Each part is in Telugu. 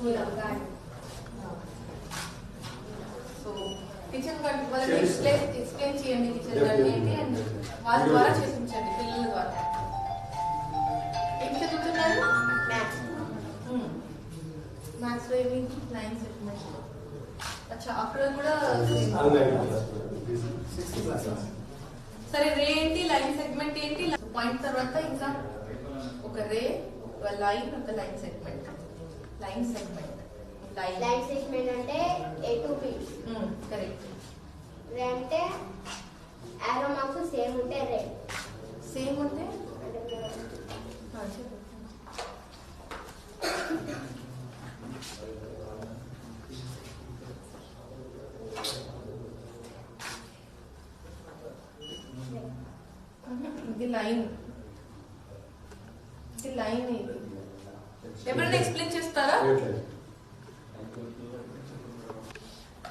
ఇలా సో కిచెన్ గార్డెన్ వాళ్ళకి ఎక్స్ప్లెయిన్ చేయండి కిచెన్ గార్డెన్ ఏంటి అండ్ వాళ్ళ ద్వారా చేయించండి పిల్లల ద్వారా. ఏం చదువుతున్నారు? మ్యాథ్స్ లో ఏమి లైన్ సెగ్మెంట్. అచ్చా అక్కడ కూడా సరే. రే ఏంటి, లైన్ సెగ్మెంట్ ఏంటి, పాయింట్ తర్వాత ఇంకా ఒక రే, ఒక లైన్, ఒక line segment. Line segment line segment అంటే A to B. కరెక్ట్. రే అంటే ఆరో మార్క్స్ సేమ్ ఉంటే రే. సేమ్ ఉంటే ఇది లైన్. ఇది లైన్. ఇది ఎవరైనా ఎక్స్ప్లెయిన్ చేస్తారా?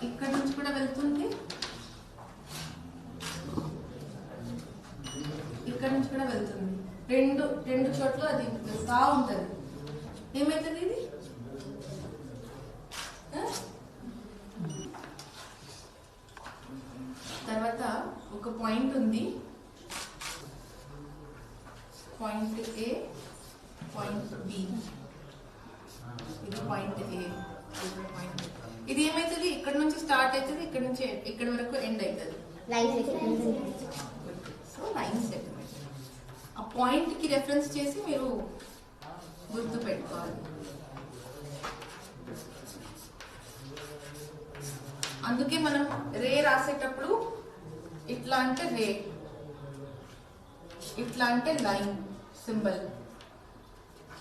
ఇక్కడ నుంచి కూడా వెళ్తుంది, ఇక్కడ నుంచి కూడా వెళ్తుంది. రెండు చోట్ల అది వెళ్తా ఉంటది. ఏమైతుంది ఇది? తర్వాత ఒక పాయింట్ ఉంది, పాయింట్ ఏ, పాయింట్ బి. ఇది పాయింట్ ఏ, ఇది పాయింట్. ఇది ఏమైతుంది? ఇక్కడ నుంచి స్టార్ట్ అవుతుంది, ఇక్కడ నుంచి ఇక్కడ వరకు ఎండ్ అవుతుంది. So line segment. ఆ పాయింట్ కి రెఫరెన్స్ చేసి మీరు గుర్తు పెట్టుకోవాలి. అందుకే మనం రే రాసేటప్పుడు ఇట్లా అంటే రే, ఇట్లా అంటే లైన్ సింబల్.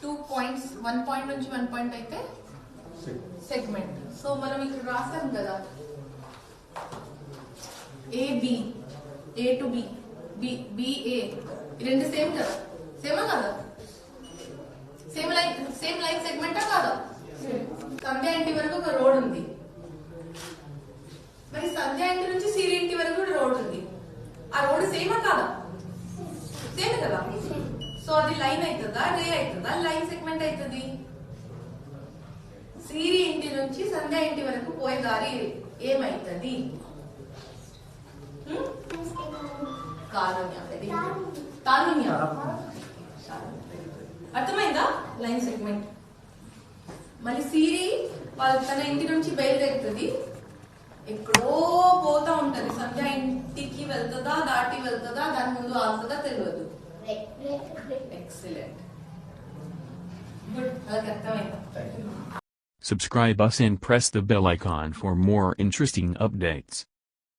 2 పాయింట్స్, 1 పాయింట్ నుంచి 1 పాయింట్ అయితే సెగ్మెంట్. సో మనం ఇక్కడ రాసాం కదా, AB, A to B, BA, రెండు సేమ్ కదా? సేమా కదా? సేమ్ లైన్ సెగ్మెంటా కాదా? సంధ్య ఇంటి వరకు ఒక రోడ్ ఉంది, మరి సంధ్య ఇంటి నుంచి సిరి ఇంటి వరకు రోడ్ ఉంది. ఆ రోడ్ సేమా కాదా? సేమ్ కదా? సో అది లైన్ అవుతుందా, రే అవుతుందా, లైన్ సెగ్మెంట్ అవుతుంది? సిరి ఇంటి నుంచి సంధ్య ఇంటి వరకు పోయే దారి ఏమైతుంది? తారుణ్య. అర్థమైందా? Line segment. మళ్ళీ సిరి తన ఇంటి నుంచి బయలుదేరుతుంది, ఎక్కడో పోతా ఉంటది. సంధ్య ఇంటికి వెళ్తుందా, దాటి వెళ్తుందా, దాని ముందు ఆగుతుందా తెలియదు. Excellent, good. అలాగే అర్థమైందా? Subscribe us and press the bell icon for more interesting updates.